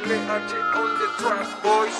CMLL on the track, boys.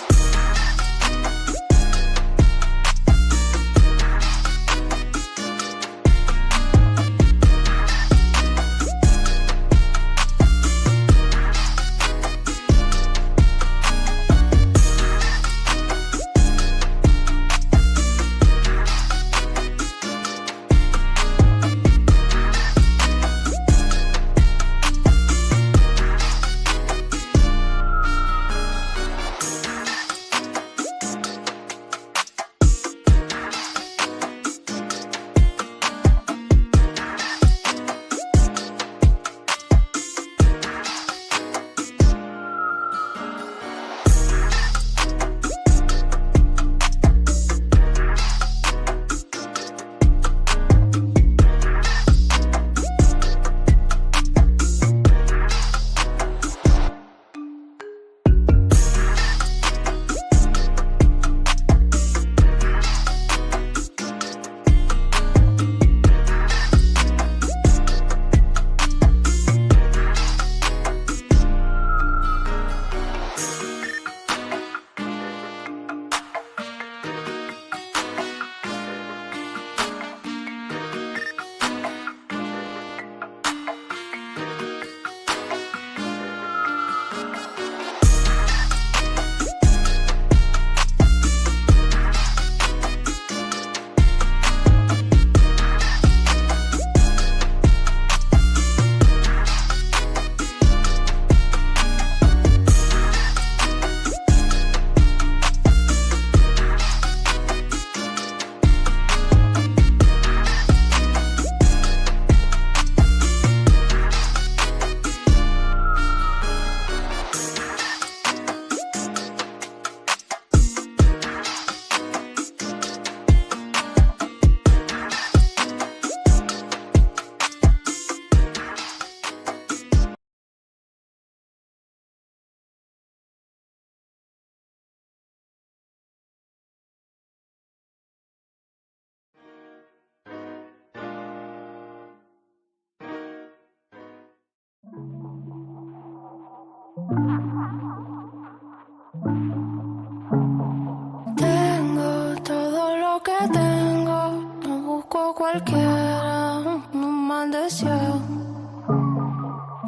Tengo todo lo que tengo, no busco cualquiera, no mal deseo.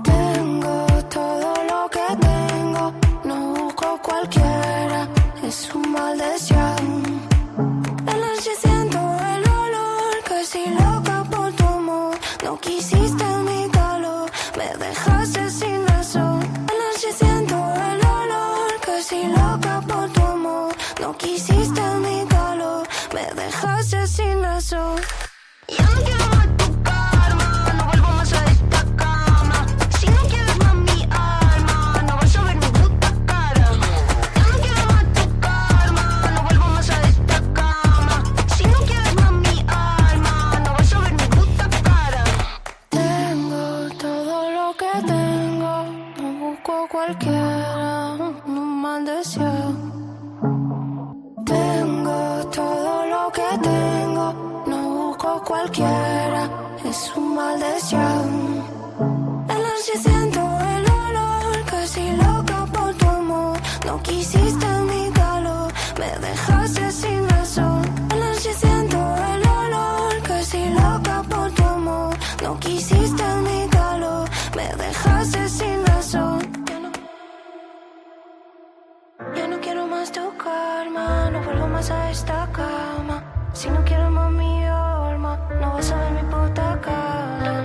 Tengo todo lo que tengo, no busco cualquiera, es un mal deseo. En la noche siento el olor, casi loca por tu amor, no quisiste mi calor, me dejaste sin razón. En la noche siento el olor, casi loca por tu amor, no quisiste mi calor, me dejaste sin razón. Ya no quiero más tu karma, no vuelvo más a esta cama. Si no quieres más mi alma, no vas a ver mi puta cara. Ya no quiero más tu karma, no vuelvo más a esta cama. Si no quieres más mi alma, no vas a ver mi puta cara. Tengo todo lo que tengo, no busco cualquiera, no mal deseo. Tengo todo lo que tengo, no busco cualquiera, es un mal deseo. En la noche siento el olor, casi loca por tu amor, no quisiste mi calor, me dejaste sin razón. En la noche siento el olor, casi loca por tu amor, no quisiste mi calor, me dejaste sin razón. Ya no quiero más tu karma, no vuelvo más a esta cama. Si no quiero más mi alma, no vas a ver mi puta cara.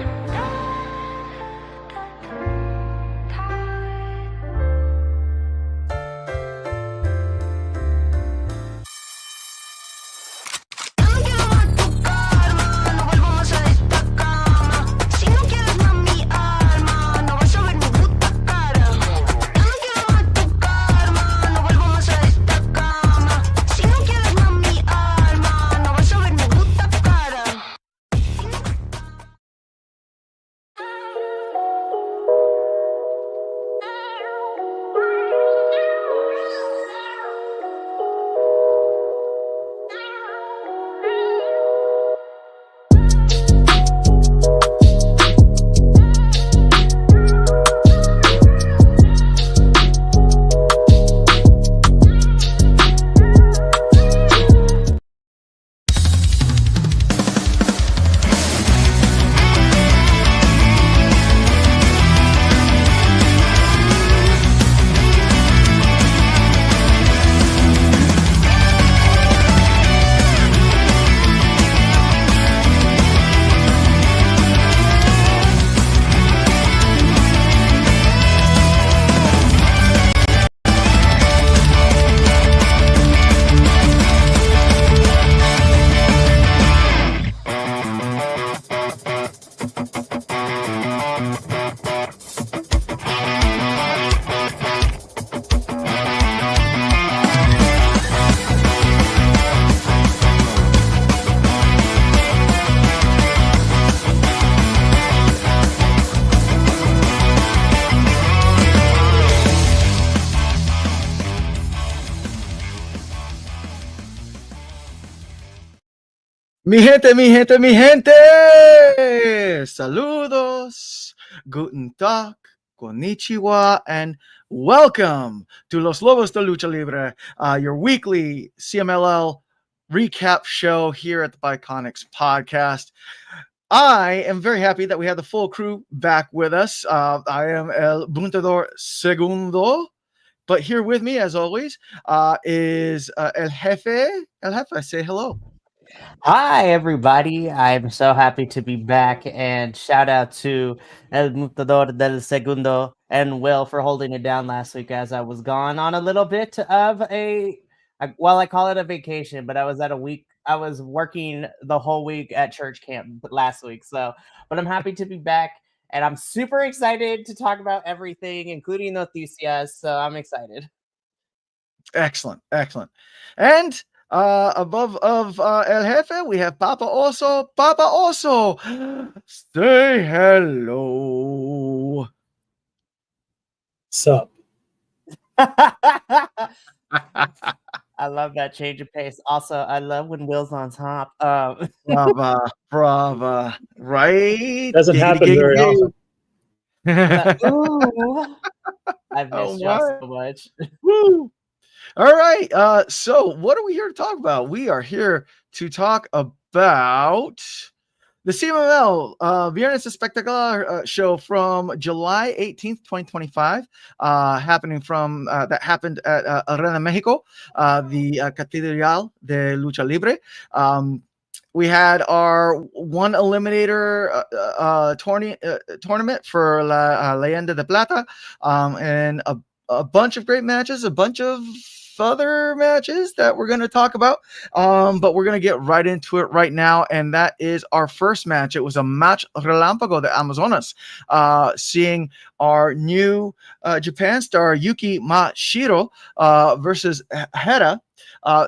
Ya no quiero más tu karma, no vuelvo más a esta cama. Si no quieres más mi alma, no vas a ver mi puta cara. Ya no quiero más tu karma, no vuelvo más a esta cama. Si no quieres más mi alma, no vas a ver mi Mi gente, mi gente, mi gente! Saludos, guten tag, konnichiwa, and welcome to Los Lobos de Lucha Libre, your weekly CMLL recap show here at the Biconics podcast. I am very happy that we have the full crew back with us. I am El Buntador Segundo, but here with me, as always, is El Jefe. El Jefe, say hello. Hi, everybody. I'm so happy to be back. And shout out to El Mutador del Segundo and Will for holding it down last week as I was gone on a little bit of well, I call it a vacation, but I was working the whole week at church camp last week. But I'm happy to be back. And I'm super excited to talk about everything, including Noticias. So I'm excited. Excellent, excellent. And above of El Jefe, we have Papa Oso. Papa Oso, say hello. Sup? I love that change of pace. Also, I love when Will's on top. Brava, brava. Right? Doesn't happen very often. Ooh, I've missed y'all my. so much. Woo. All right. So what are we here to talk about? We are here to talk about the CMLL Viernes Espectacular show from July 18th, 2025, happening from that happened at Arena Mexico, the Catedral de Lucha Libre. We had our one eliminator tournament for La Leyenda de Plata, and a bunch of great matches, a bunch of other matches that we're going to talk about, but we're going to get right into it right now, and that is our first match. It was a match Relámpago de Amazonas, seeing our new Japan star Yuki Mashiro versus Hera.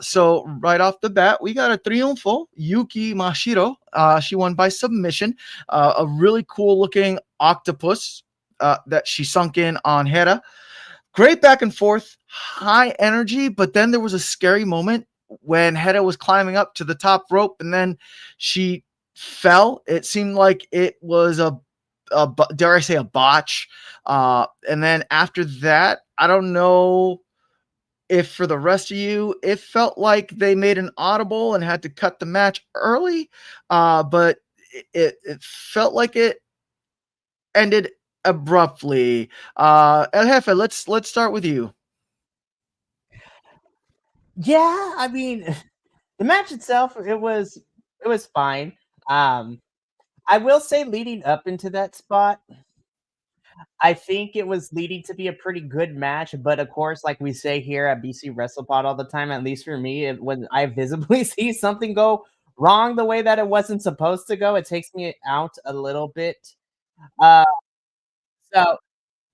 So right off the bat, we got a triunfo. Yuki Mashiro, she won by submission. A really cool looking octopus that she sunk in on Hera. Great back and forth, high energy, but then there was a scary moment when Hera was climbing up to the top rope and then she fell. It seemed like it was dare I say, a botch. And then after that, I don't know if for the rest of you, it felt like they made an audible and had to cut the match early, but it felt like it ended abruptly. El Jefe, let's start with you. Yeah, I mean, the match itself, it was fine. I will say, leading up into that spot, I think it was leading to be a pretty good match, but of course, like we say here at BC WrestlePod all the time, at least for me, when I visibly see something go wrong the way that it wasn't supposed to go, it takes me out a little bit. So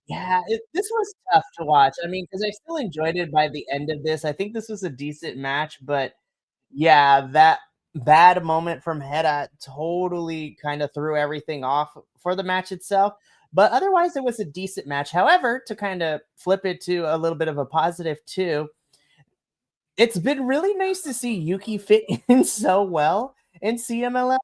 yeah, this was tough to watch. I mean, because I still enjoyed it by the end of this. I think this was a decent match, but yeah, that bad moment from Hera totally kind of threw everything off for the match itself. But otherwise, it was a decent match. However, to kind of flip it to a little bit of a positive too, it's been really nice to see Yuki fit in so well in CMLL,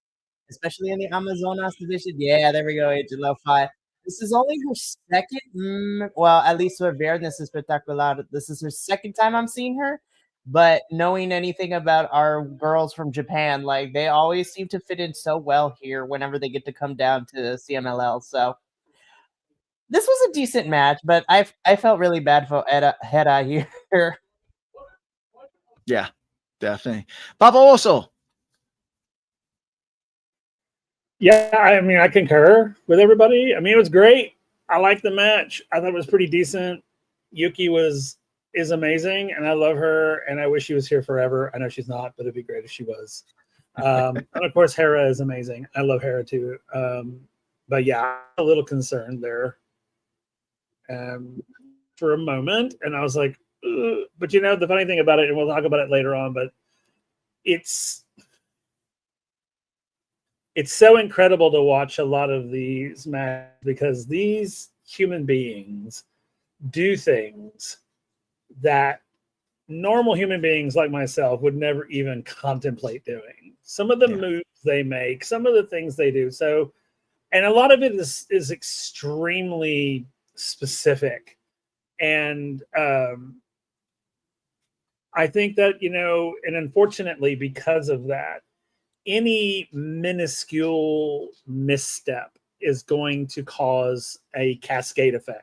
especially in the Amazonas division. Yeah, there we go, Agent Lo-Fi. This is only her second, well, at least for Viernes Espectacular, this is her second time I'm seeing her. But knowing anything about our girls from Japan, like they always seem to fit in so well here whenever they get to come down to CMLL. So this was a decent match, but I felt really bad for Hera here. Yeah, definitely. Papa also. Yeah, I mean, I concur with everybody. I mean, it was great. I liked the match. I thought it was pretty decent. Yuki is amazing, and I love her, and I wish she was here forever. I know she's not, but it'd be great if she was. And of course, Hera is amazing. I love Hera too. But yeah, I'm a little concerned there for a moment, and I was like, ugh. But you know, the funny thing about it, and we'll talk about it later on, but it's so incredible to watch a lot of these matches because these human beings do things that normal human beings like myself would never even contemplate doing. Some of the moves they make, some of the things they do. So, and a lot of it is extremely specific. And I think that, and unfortunately, because of that, any minuscule misstep is going to cause a cascade effect.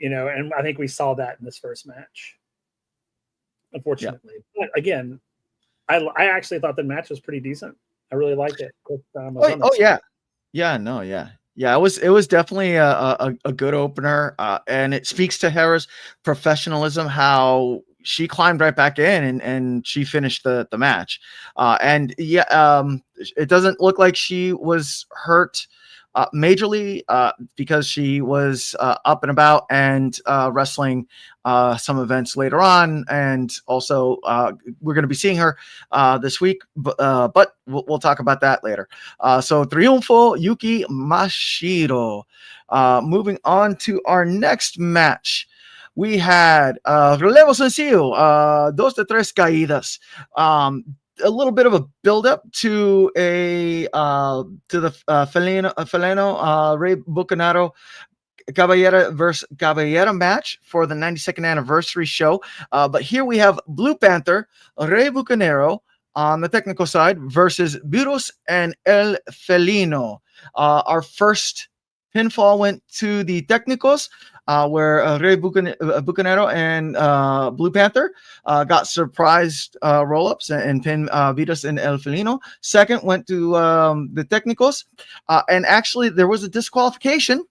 And I think we saw that in this first match, unfortunately. Yeah. But again, I actually thought the match was pretty decent. I really liked it. Yeah. It was definitely a good opener, and it speaks to Hera's professionalism, how she climbed right back in and she finished the match. It doesn't look like she was hurt majorly, because she was up and about and wrestling some events later on, and also we're going to be seeing her this week, but we'll talk about that later. So Triunfo Yuki Mashiro. Moving on to our next match, we had Relevo Sencillo, 2 de 3 caídas. A little bit of a build-up to the Felino Rey Bucanero Caballera versus Caballera match for the 92nd anniversary show. But here we have Blue Panther, Rey Bucanero on the technical side versus Virus and El Felino. Our first pinfall went to the Technicals, where Rey Bucanero and Blue Panther got surprised roll-ups and pinned Virus and El Felino. Second went to the Technicals, and actually there was a disqualification.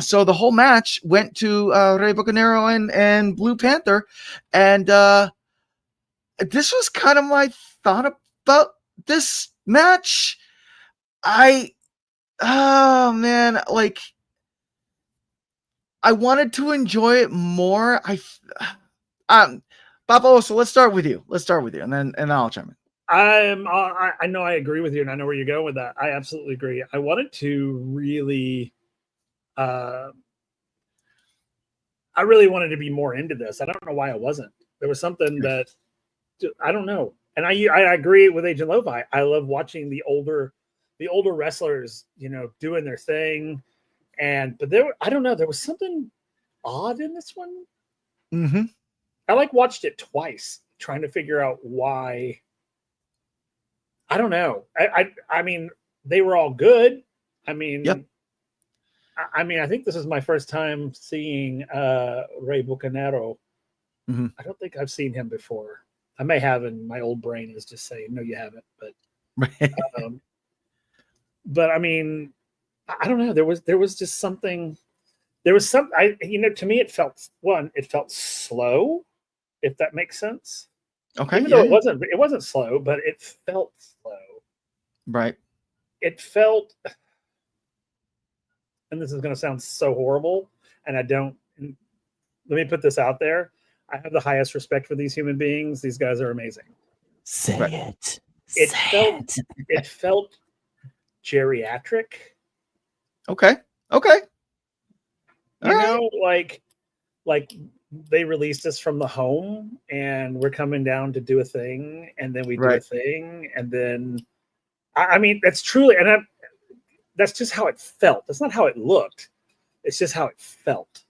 So the whole match went to Rey Bucanero and Blue Panther. And this was kind of my thought about this match. I wanted to enjoy it more. Papo, so let's start with you. And then I'll chime in. I know I agree with you, and I know where you're going with that. I absolutely agree. I wanted to really I really wanted to be more into this. I don't know why I wasn't. There was something that I don't know. And I agree with Agent Lo-Fi. I love watching the older wrestlers, doing their thing. But I don't know, there was something odd in this one. Mm-hmm. I watched it twice, trying to figure out why. I don't know. I mean, they were all good. I mean, yep. I think this is my first time seeing Rey Bucanero. Mm-hmm. I don't think I've seen him before. I may have, and my old brain is just saying, no, you haven't. But I mean, I don't know. There was just something. There was some. To me, it felt slow, if that makes sense. Okay. Even though it wasn't slow, but it felt slow. Right. It felt, and this is going to sound so horrible, and let me put this out there. I have the highest respect for these human beings. These guys are amazing. Say it. It felt geriatric. Okay. Like they released us from the home and we're coming down to do a thing, and then we do a thing, and then I mean, that's truly, and that's just how it felt. That's not how it looked. It's just how it felt.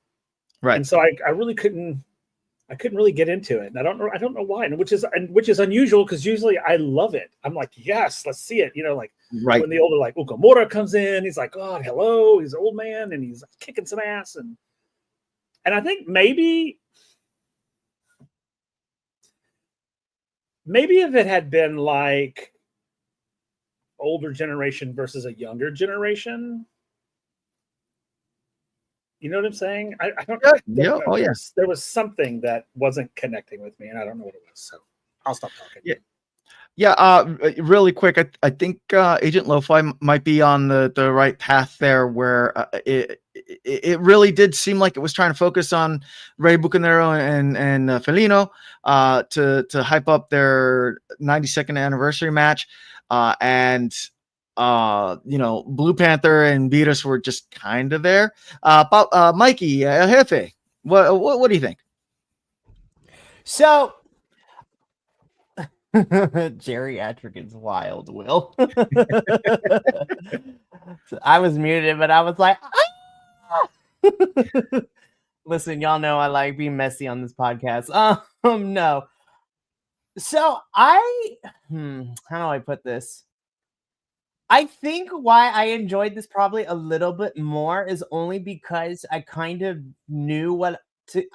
Right. And so I really couldn't really get into it. And I don't know why. And which is unusual, because usually I love it. I'm like, yes, let's see it. When the older, like Ukamura comes in, he's like, oh, hello. He's an old man and he's kicking some ass. And I think maybe if it had been like older generation versus a younger generation, you know what I'm saying? I don't know. Oh, yeah. There was something that wasn't connecting with me, and I don't know what it was. So I'll stop talking. Yeah. Really quick, I think Agent Lo-Fi might be on the right path there, where it really did seem like it was trying to focus on Rey Bucanero and Felino to hype up their 92nd anniversary match, and Blue Panther and Virus were just kind of there. Mikey, Jefe, what do you think? So geriatric is wild, Will. I was muted, but I was like, ah! Listen, y'all know I like being messy on this podcast. No. So how do I put this? I think why I enjoyed this probably a little bit more is only because I kind of knew what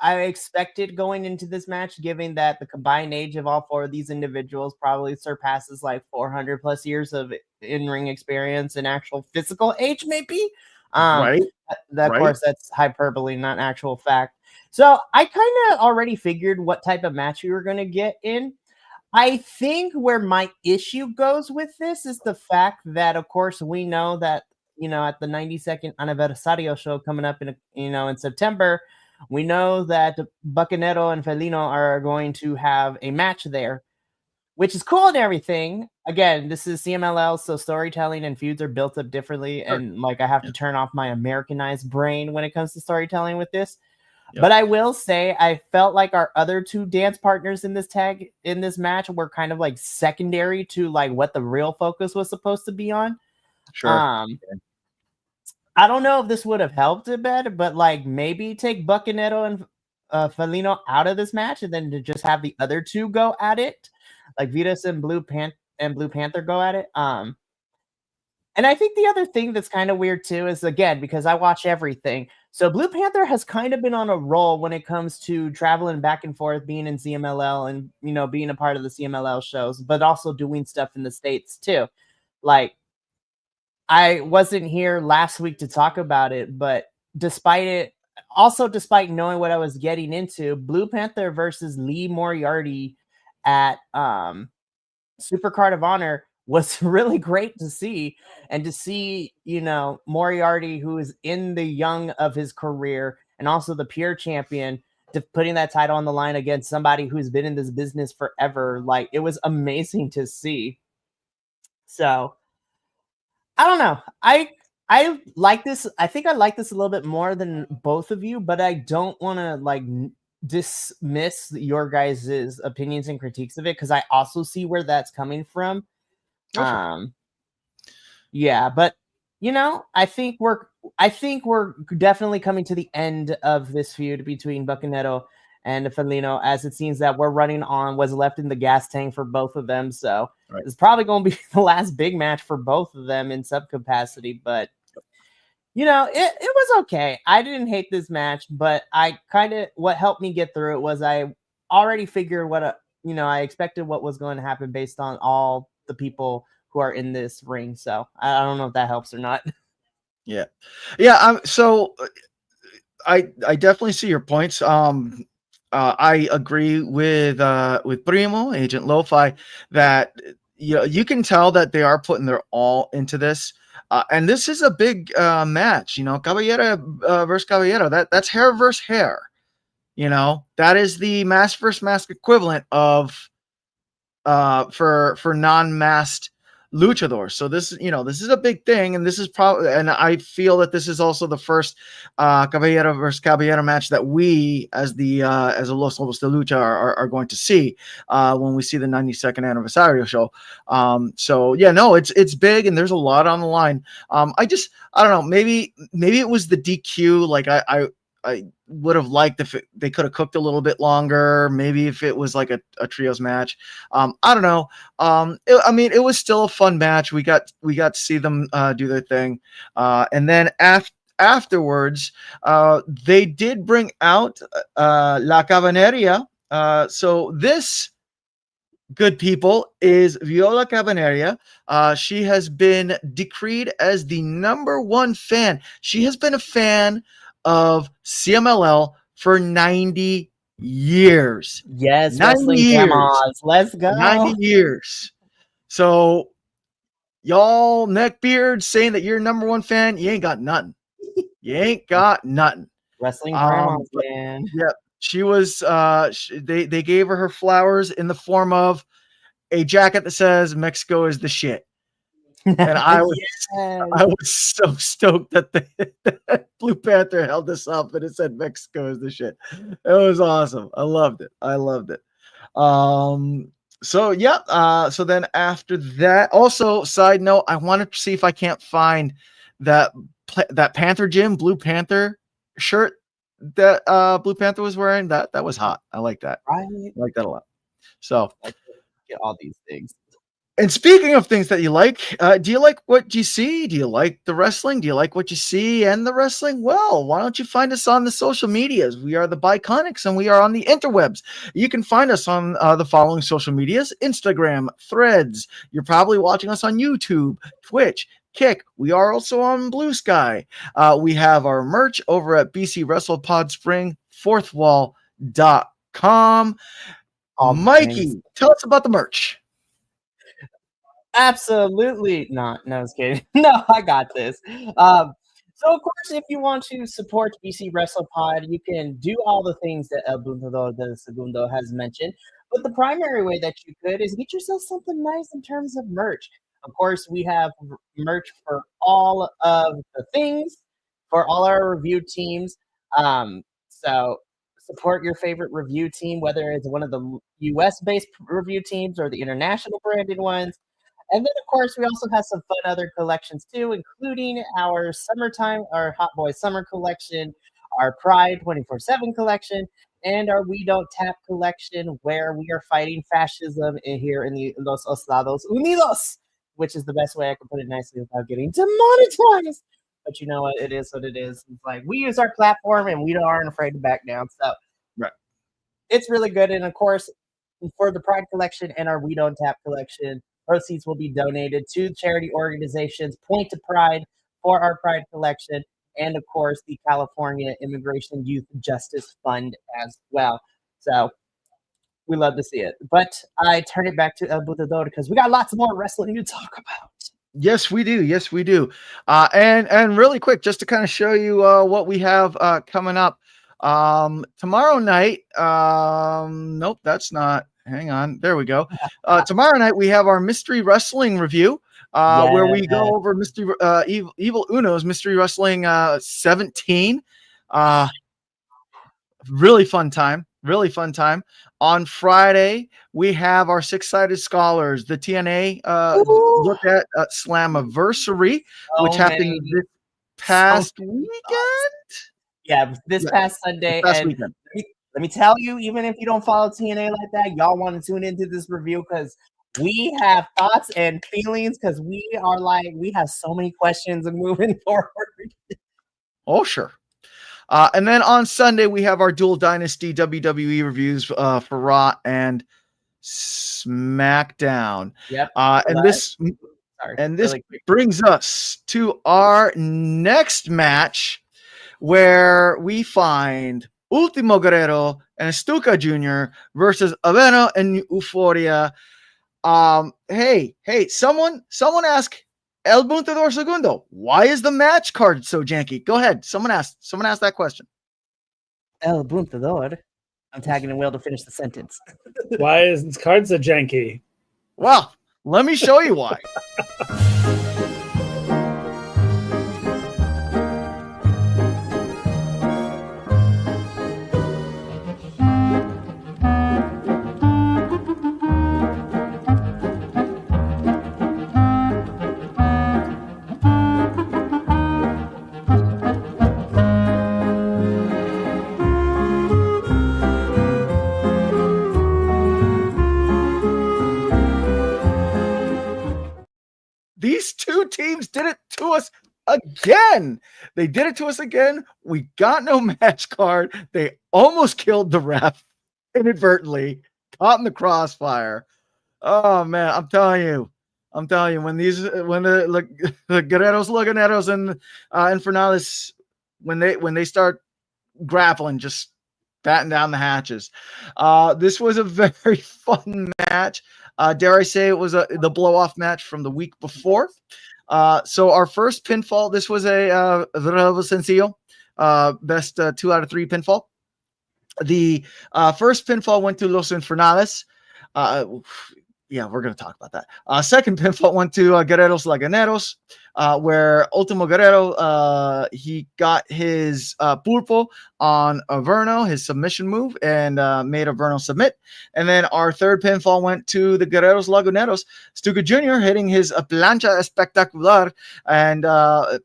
I expected going into this match, given that the combined age of all four of these individuals probably surpasses like 400 plus years of in-ring experience and actual physical age, maybe. Right. Of course, that's hyperbole, not actual fact. So I kind of already figured what type of match we were going to get in. I think where my issue goes with this is the fact that, of course, we know that, at the 92nd Aniversario show coming up in September, we know that Bucanero and Felino are going to have a match there, which is cool and everything. Again, this is CMLL, so storytelling and feuds are built up differently. Sure. And I have to turn off my Americanized brain when it comes to storytelling with this. Yep. But I will say I felt like our other two dance partners in this match were kind of like secondary to like what the real focus was supposed to be on. Sure. I don't know if this would have helped a bit, but like maybe take Bucanero and Felino out of this match and then to just have the other two go at it, like Vitas and Blue Panther go at it. And I think the other thing that's kind of weird too is, again, because I watch everything. So Blue Panther has kind of been on a roll when it comes to traveling back and forth, being in CMLL and, being a part of the CMLL shows, but also doing stuff in the States too. Like, I wasn't here last week to talk about it, but despite knowing what I was getting into, Blue Panther versus Lee Moriarty at Super Card of Honor was really great to see, and to see, Moriarty, who is in the young of his career and also the pure champion, to putting that title on the line against somebody who's been in this business forever. Like, it was amazing to see. So I don't know. I like this. I think I like this a little bit more than both of you, but I don't want to dismiss your guys' opinions and critiques of it, because I also see where that's coming from. Yeah, but I think we're definitely coming to the end of this feud between Bucanero and Felino, as it seems that we're running on what's left in the gas tank for both of them. So It's probably going to be the last big match for both of them in some capacity. But it was okay. I didn't hate this match, but what helped me get through it was I already figured I expected what was going to happen based on all the people who are in this ring. So I don't know if that helps or not. Yeah. So I definitely see your points. I agree with Primo, Agent Lo-Fi, that you can tell that they are putting their all into this. And this is a big match, Caballero versus Caballero. That's hair versus hair. That is the mask versus mask equivalent of for non-masked luchadors. So this is a big thing, and this is probably, and I feel that this is also the first Caballero versus Caballero match that we as a Los Lobos de Lucha are going to see when we see the 92nd Aniversario show. So yeah, no, it's big, and there's a lot on the line. I don't know, maybe it was the DQ. Like I would have liked if they could have cooked a little bit longer. Maybe if it was like a trios match. I don't know. It was still a fun match. We got to see them do their thing. And then afterwards, they did bring out La Cabaneria. So this, good people, is Viola Cabaneria. She has been decreed as the #1 fan. She has been a fan of CMLL for 90 years. Yes, 90 years. Grandmas. Let's go. 90 years. So y'all neckbeards saying that you're #1 fan, you ain't got nothing. You ain't got nothing. Wrestling grandmas, man. Yeah, she was they gave her flowers in the form of a jacket that says Mexico is the shit. And I Yes. was so stoked that the Blue Panther held this up and it said Mexico is the shit. It was awesome. I loved it. So yeah, so then after that, also side note, I wanted to see if I can't find that Panther Jim Blue Panther shirt that Blue Panther was wearing. That was hot. I like that. Right. I like that a lot. So, Like, get all these things. and speaking of things that you like, do you like what you see? Do you like the wrestling? Do you like what you see and the wrestling? Well, why don't you find us on the social medias? We are the Biconics and we are on the interwebs. You can find us on the following social medias: Instagram, Threads. You're probably watching us on YouTube, Twitch, Kick. We are also on Blue Sky. We have our merch over at BC WrestlePod Spring, fourthwall.com. All the Mikey, things. tell us about the merch. Absolutely not. No, I was kidding. No, I got this. So, of course, if you want to support BC WrestlePod, you can do all the things that El Buntador del Segundo has mentioned. But the primary way that you could is get yourself something nice in terms of merch. Of course, we have merch for all of the things, for all our review teams. So support your favorite review team, whether it's one of the US-based review teams or the international branded ones. And then, of course, we also have some fun other collections too, including our summertime, our Hot Boy Summer collection, our Pride 24/7 collection, and our We Don't Tap collection, where we are fighting fascism here in the Los Estados Unidos, which is the best way I can put it nicely without getting demonetized. But you know what? It is what it is. It's like we use our platform and we aren't afraid to back down. So Right. it's really good. And of course, for the Pride collection and our We Don't Tap collection, proceeds will be donated to charity organizations Point to Pride for our Pride collection, and of course the California Immigration Youth Justice Fund as well. So we love to see it. But I turn it back to El Butador because we got lots more wrestling to talk about. Yes, we do. Yes, we do. And really quick, just to kind of show you what we have coming up tomorrow night. Nope, that's not. Hang on. There we go. Tomorrow night we have our mystery wrestling review, where we go over mystery Evil Uno's mystery wrestling 17. Really fun time. Really fun time. On Friday, we have our Six-Sided Scholars, the TNA look at Slammiversary, which happened this past weekend. Yeah, this past Sunday. Past and weekend. Let me tell you, even if you don't follow TNA like that, y'all want to tune into this review because we have thoughts and feelings because we have so many questions and moving forward. Oh, sure. And then on Sunday, we have our Dual Dynasty WWE reviews for Raw and SmackDown. Yep. And this really brings us to our next match, where we find Ultimo Guerrero and Stuka Jr. versus Aveno and Euphoria. Hey, someone ask El Buntador Segundo, why is the match card so janky? Go ahead. Someone asked that question. El Buntador. I'm tagging in Will to finish the sentence. Why is this card so janky? Well, let me show you why. These two teams did it to us again. They did it to us again. We got no match card. They almost killed the ref inadvertently, caught in the crossfire. Oh man, I'm telling you, when the Guerreros, Loganeros, and Infernales, when they start grappling, just batten down the hatches. This was a very fun match. Dare I say it was the blow-off match from the week before. So our first pinfall, this was a sencillo, best 2 out of 3 pinfall. The first pinfall went to Los Infernales. yeah, we're going to talk about that. Second pinfall went to Guerreros Laguneros, where Ultimo Guerrero, he got his pulpo on Averno, his submission move, and made Averno submit. And then our third pinfall went to the Guerreros Laguneros, Stuka Jr. hitting his plancha espectacular and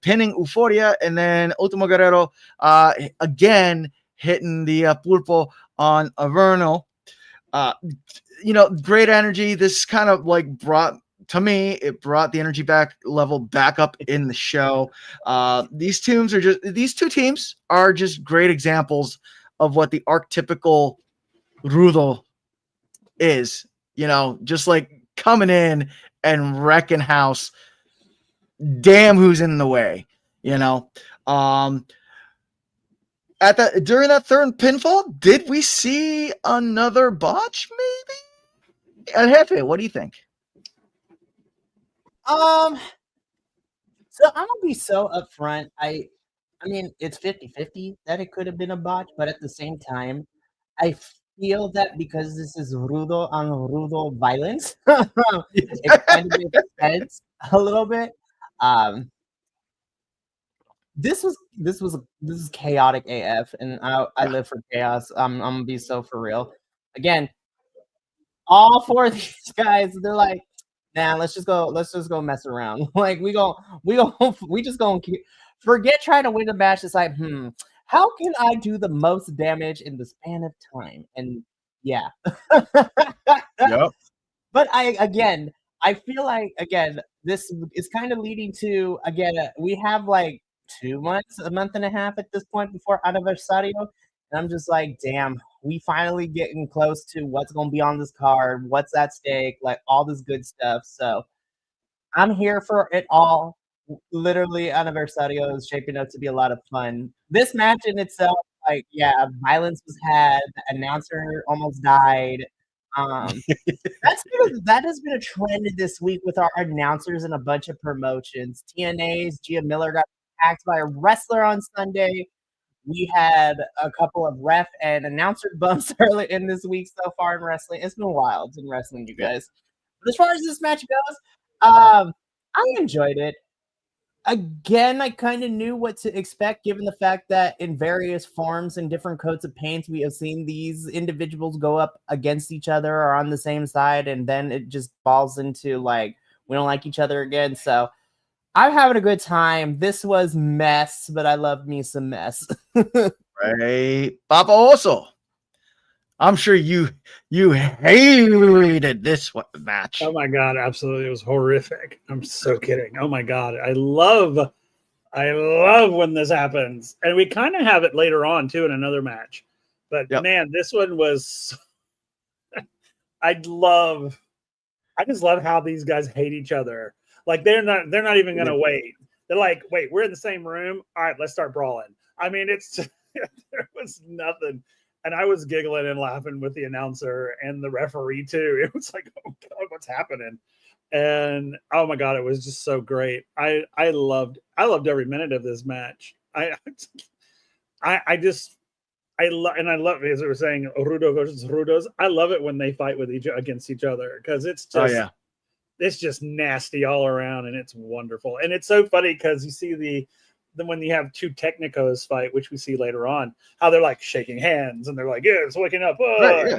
pinning Euforia, and then Ultimo Guerrero again hitting the pulpo on Averno. Great energy. This kind of like brought the energy level back up in the show. These two teams are just great examples of what the archetypical Rudo is, just like coming in and wrecking house. Damn, who's in the way, during that third pinfall, did we see another botch maybe? El Jefe, what do you think? So I'm gonna be so upfront. I mean, it's 50-50 that it could have been a botch, but at the same time, I feel that because this is Rudo on Rudo violence, it kind of makes sense a little bit. This is chaotic AF, and I live for chaos. I'm gonna be so for real. Again, all four of these guys, they're like, nah, let's just go mess around. Like we just gonna forget trying to win the match. It's like, how can I do the most damage in the span of time? And yeah. Yep. But I feel like this is kind of leading to we have like 2 months, a month and a half at this point before Aniversario, and I'm just like, damn, we finally getting close to what's gonna be on this card, what's at stake, like all this good stuff. So I'm here for it all. Literally, Aniversario is shaping up to be a lot of fun. This match in itself, violence was had. The announcer almost died. That has been a trend this week with our announcers and a bunch of promotions. TNA's Gia Miller got attacked by a wrestler on Sunday. We had a couple of ref and announcer bumps early in this week so far in wrestling. It's been wild in wrestling, you guys. But as far as this match goes, I enjoyed it. Again, I kind of knew what to expect given the fact that in various forms and different coats of paint, we have seen these individuals go up against each other or on the same side, and then it just falls into like, we don't like each other again. So I'm having a good time. This was mess, but I love me some mess. Right. Papa Oso. I'm sure you hated this match. Oh my god, absolutely. It was horrific. I'm so kidding. Oh my god. I love when this happens. And we kind of have it later on too in another match. But man, this one was I just love how these guys hate each other. Like they're not even gonna wait. They're like, wait, we're in the same room. All right, let's start brawling. I mean, it's there was nothing. And I was giggling and laughing with the announcer and the referee too. It was like, oh God, what's happening? And oh my God, it was just so great. I loved every minute of this match. I love, as we were saying, Rudo versus Rudos. I love it when they fight with against each other because it's just it's just nasty all around and it's wonderful. And it's so funny because you see then when you have two Technicos fight, which we see later on, how they're like shaking hands and they're like, yeah, it's waking up. Oh. Right, yeah.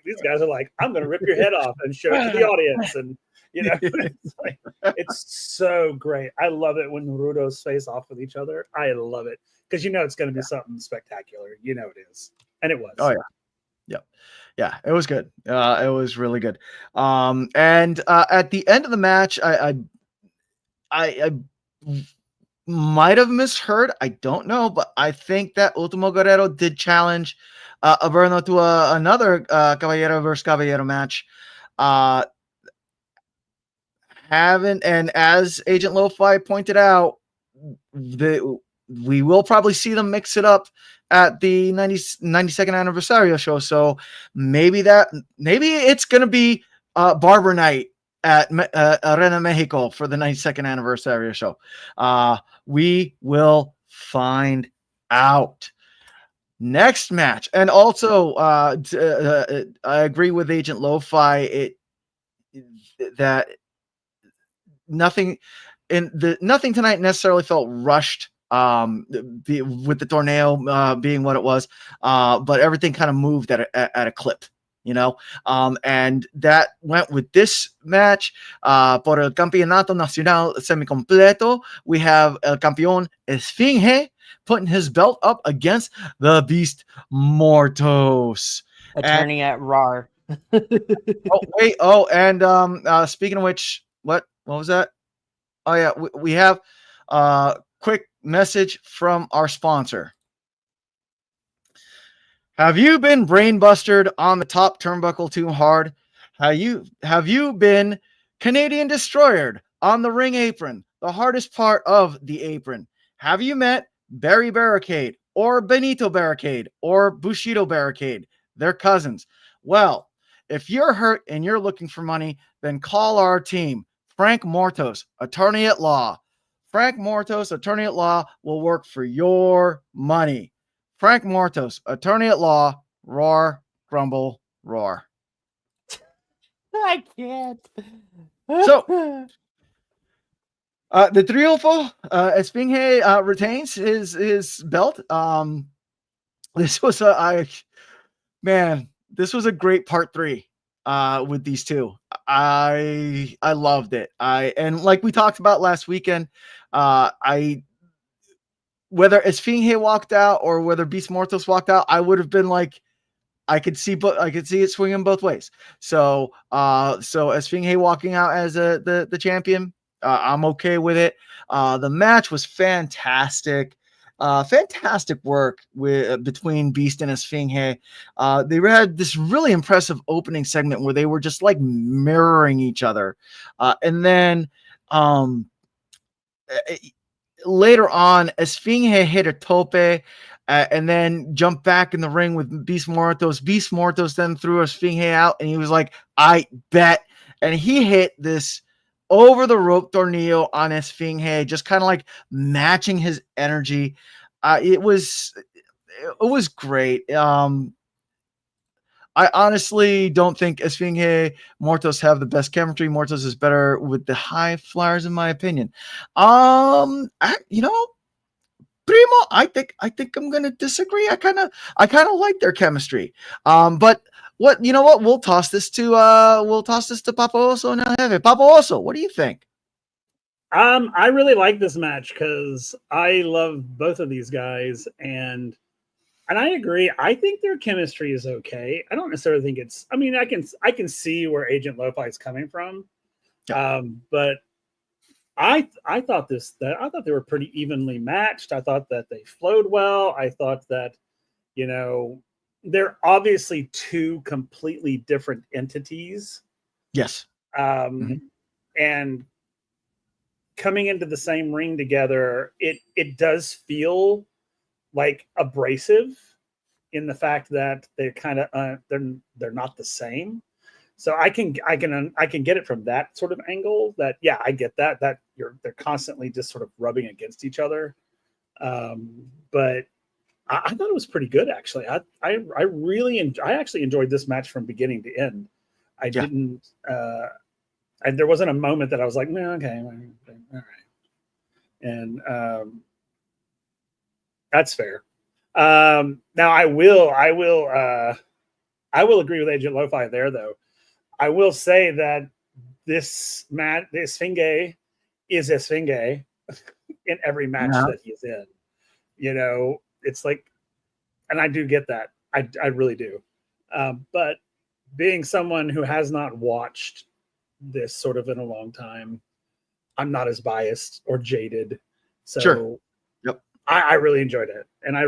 These guys are like, I'm going to rip your head off and show it to the audience. And, it's so great. I love it when Rudos face off with each other. I love it because it's going to be something spectacular. It is. And it was. Oh, yeah. Yeah, it was good. It was really good. And at the end of the match, I might have misheard. I don't know, but I think that Ultimo Guerrero did challenge Averno to another Caballero versus Caballero match. And as Agent Lo-Fi pointed out, we will probably see them mix it up at the 92nd anniversary show. So maybe it's going to be Barber Night at Arena Mexico for the 92nd anniversary show. We will find out. Next match. And also, I agree with Agent Lo-Fi. that nothing nothing tonight necessarily felt rushed. With the torneo being what it was, but everything kind of moved at a clip, and that went with this match. Por el Campeonato Nacional Semicompleto, we have El Campeón Esfinge putting his belt up against the Beast Mortos. Attorney at RAR. And speaking of which, what was that? Oh yeah, we have quick message from our sponsor. Have you been brainbustered on the top turnbuckle too hard? Have you been Canadian destroyered on the ring apron, the hardest part of the apron? Have you met Barry Barricade or Benito Barricade or Bushido Barricade? They're cousins. Well, if you're hurt and you're looking for money, then call our team. Frank Mortos, attorney at law. Frank Mortos, attorney at law, will work for your money. Frank Mortos, attorney at law, roar, grumble, roar. I can't. So, the Triunfo, Esfinge retains his belt. This was this was a great part 3 with these two. I loved it. And like we talked about last weekend, whether Esfinge walked out or whether Beast Mortos walked out, I would have been like, I could see it swinging both ways. So Esfinge walking out as the champion, I'm okay with it. The match was fantastic. Fantastic work between Beast and Esfinge. They had this really impressive opening segment where they were just like mirroring each other. And then later on, Esfinge hit a tope and then jumped back in the ring with Beast Mortos. Beast Mortos then threw Esfinge out, and he was like, I bet. And he hit this over the rope tornillo on Esfinge, just kind of like matching his energy. It was great. I honestly don't think Esfinge Mortos have the best chemistry. Mortos is better with the high flyers, in my opinion. Primo, I think I'm gonna disagree. I kind of like their chemistry. But what we'll toss this to Papa Oso and El Jefe. Papa Oso, what do you think? I really like this match because I love both of these guys, and I agree. I think their chemistry is okay. I don't necessarily think it's. I mean, I can see where Agent Lo-Fi is coming from, but I thought they were pretty evenly matched. I thought that they flowed well. I thought that they're obviously two completely different entities. Yes, and coming into the same ring together, it does feel like abrasive in the fact that they're kind of they're not the same. So I can get it from that sort of angle. That I get that they're constantly just sort of rubbing against each other. But I thought it was pretty good actually. I actually enjoyed this match from beginning to end. I didn't. There wasn't a moment that I was like, no, okay, all right, and that's fair. Now I will agree with Agent Lo-Fi there, though. I will say that this Esfinge is Esfinge in every match that he's in. It's like, and I do get that. I really do. But being someone who has not watched this sort of in a long time, I'm not as biased or jaded. So sure. Yep. I really enjoyed it. And I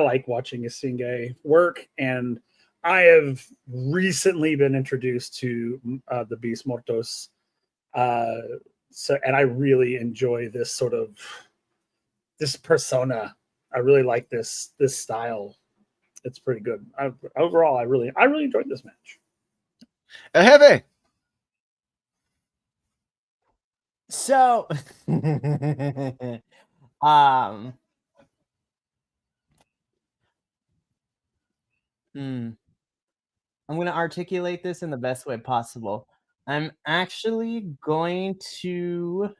like watching Esfinge work. And I have recently been introduced to the Beast Mortos. And I really enjoy this sort of this persona. I really like this style. It's pretty good. Overall, I really enjoyed this match. Heavy. So, I'm going to articulate this in the best way possible. I'm actually going to.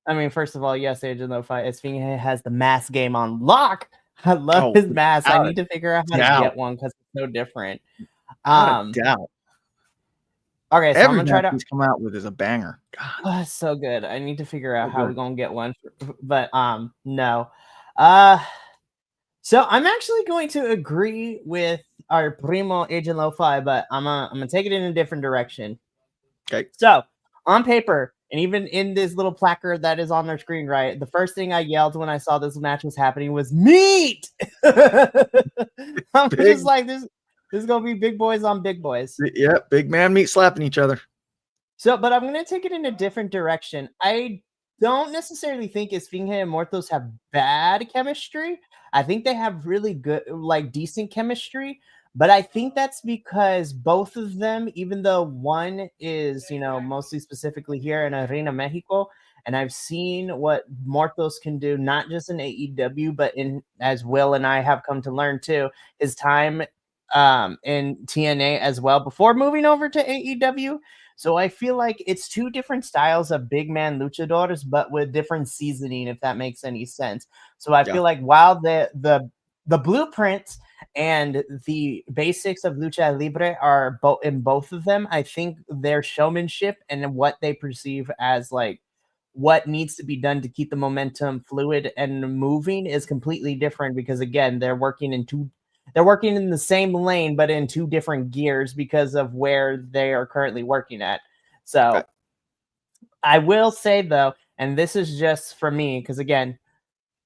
I mean, first of all, yes, Agent Lo-Fi Esfinge has the mask game on lock. I love his mask. I without need to figure out how to doubt. get one because it's so different. Without a doubt. Okay, so I'm Every gonna try match to. he's come out with is a banger. God. Oh, it's so good. I need to figure out So how good. we're gonna get one, but no. So I'm actually going to agree with our primo Agent Lo-Fi, but I'm gonna take it in a different direction. Okay. So on paper, and even in this little placard that is on their screen, right? The first thing I yelled when I saw this match was happening was meat. I'm Big, just like this is gonna be big boys on big boys. yeah, big man meat slapping each other. So, but I'm gonna take it in a different direction. I don't necessarily think Esfinge and Mortos have bad chemistry. I think they have really good, like decent chemistry. But I think that's because both of them, even though one is, mostly specifically here in Arena Mexico, and I've seen what Mortos can do, not just in AEW, but in, as Will and I have come to learn too, his time in TNA as well before moving over to AEW. So I feel like it's two different styles of big man luchadors, but with different seasoning, if that makes any sense. So I feel like while the blueprints and the basics of lucha libre are both in both of them, I think their showmanship and what they perceive as like what needs to be done to keep the momentum fluid and moving is completely different because again, they're working in the same lane, but in two different gears because of where they are currently working at. So I will say though, and this is just for me, because again,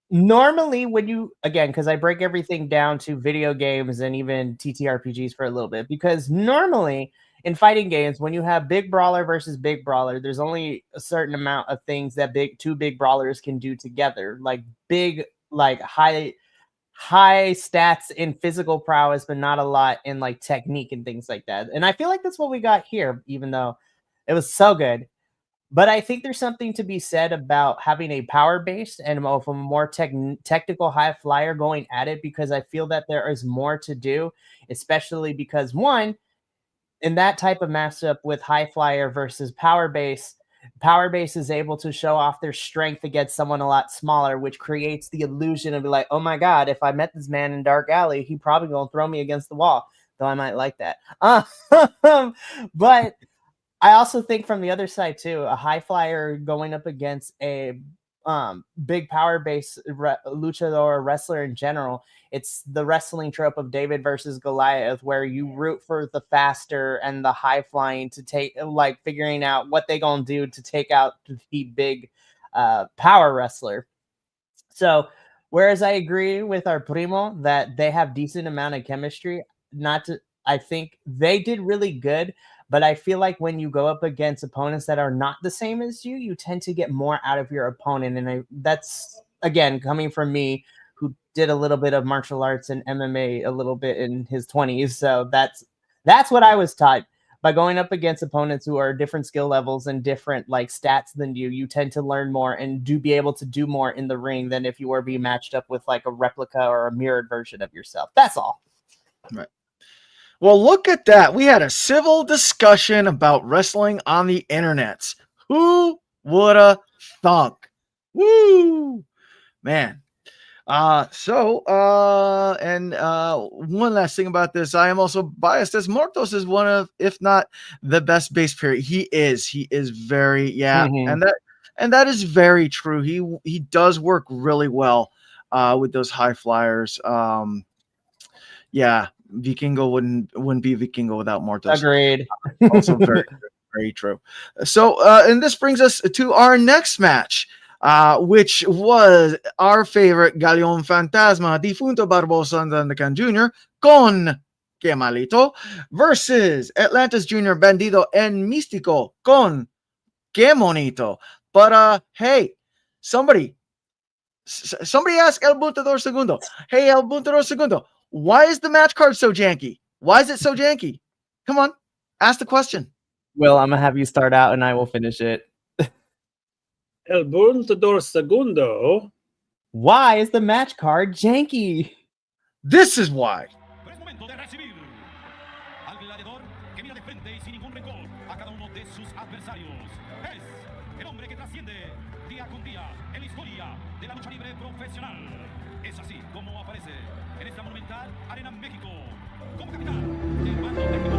normally because I break everything down to video games and even TTRPGs for a little bit, because normally in fighting games, when you have big brawler versus big brawler, there's only a certain amount of things that two big brawlers can do together, like big, like high stats in physical prowess, but not a lot in like technique and things like that. And I feel like that's what we got here, even though it was so good. But I think there's something to be said about having a power base and of a more technical high flyer going at it, because I feel that there is more to do, especially because one, in that type of matchup with high flyer versus power base is able to show off their strength against someone a lot smaller, which creates the illusion of like, oh my god, if I met this man in dark alley, he probably gonna throw me against the wall, though I might like that. But I also think from the other side too, a high flyer going up against a big power base luchador wrestler in general, it's the wrestling trope of David versus Goliath, where you root for the faster and the high flying to take, like figuring out what they gonna do to take out the big power wrestler. So whereas I agree with our primo that they have decent amount of chemistry, I think they did really good. But I feel like when you go up against opponents that are not the same as you tend to get more out of your opponent. And that's, again, coming from me, who did a little bit of martial arts and MMA a little bit in his 20s. So that's what I was taught. By going up against opponents who are different skill levels and different like stats than you tend to learn more and be able to do more in the ring than if you were being matched up with like a replica or a mirrored version of yourself. That's all. Right. Well, look at that. We had a civil discussion about wrestling on the internets. Who woulda thunk? Woo! Man. One last thing about this. I am also biased as Mortos is one of, if not the best base period. He is very, and that is very true. He does work really well with those high flyers. Vikingo wouldn't be Vikingo without Mortos. Agreed. Also very, very true. So, and this brings us to our next match, which was our favorite Galeon Fantasma, Difunto Barbosa Andandacan Jr. con Que Malito versus Atlantis Jr. Bandido and Místico con Que Monito. But hey, somebody ask El Buntador Segundo. Hey, El Buntador Segundo, why is the match card so janky? Why is it so janky? Come on, ask the question. Will, I'm gonna have you start out and I will finish it. El Buntador Segundo. Why is the match card janky? This is why. que mira de frente y sin ningún rencor a cada uno de sus adversarios. Es el hombre que trasciende día con día en la historia de la lucha libre profesional. Es así como aparece en esta monumental Arena México como capitán del mando técnico.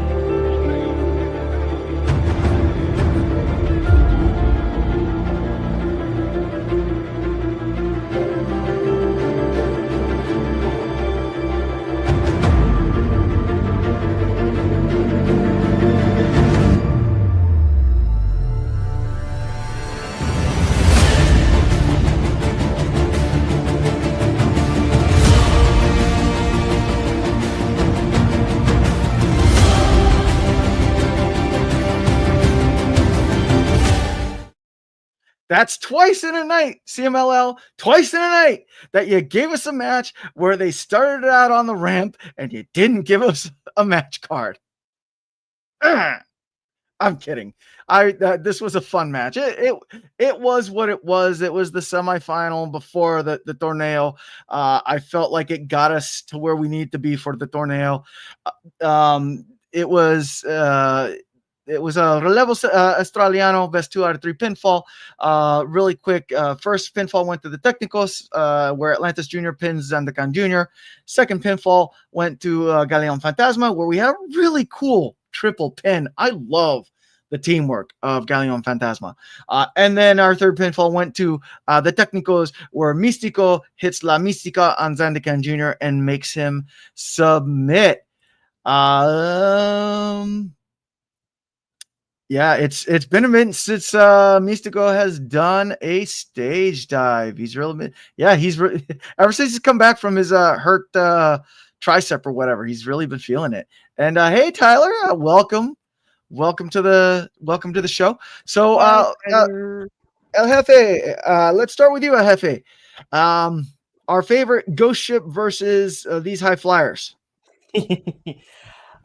That's twice in a night, CMLL, twice in a night that you gave us a match where they started out on the ramp and you didn't give us a match card. I'm kidding. This was a fun match. It was what it was. It was the semifinal before the torneo. I felt like it got us to where we need to be for the torneo. It was a relevo australiano, best 2 out of 3 pinfall. Really quick. First pinfall went to the Technicos, where Atlantis Jr. pins Zandakan Jr. Second pinfall went to Galeon Fantasma, where we had a really cool triple pin. I love the teamwork of Galeon Fantasma. And then our third pinfall went to the Technicos, where Místico hits La Mística on Zandakan Jr. and makes him submit. Yeah, it's been a minute since Místico has done a stage dive. He's really been, ever since he's come back from his hurt tricep or whatever, he's really been feeling it. And hey, Tyler, welcome to the show. So El Jefe, let's start with you, El Jefe. Our favorite ghost ship versus these high flyers.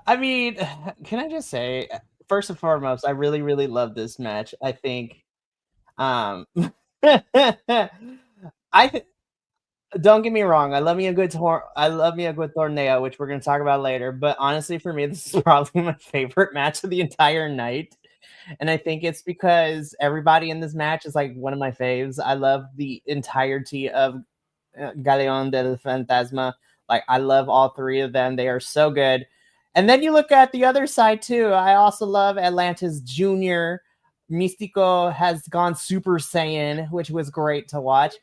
I mean, can I just say, first and foremost, I really, really love this match. I think, don't get me wrong. I love me a good torneo, which we're going to talk about later. But honestly, for me, this is probably my favorite match of the entire night. And I think it's because everybody in this match is like one of my faves. I love the entirety of Galeon del Fantasma. Like, I love all three of them. They are so good. And then you look at the other side too. I also love Atlantis Jr. Místico has gone Super Saiyan, which was great to watch.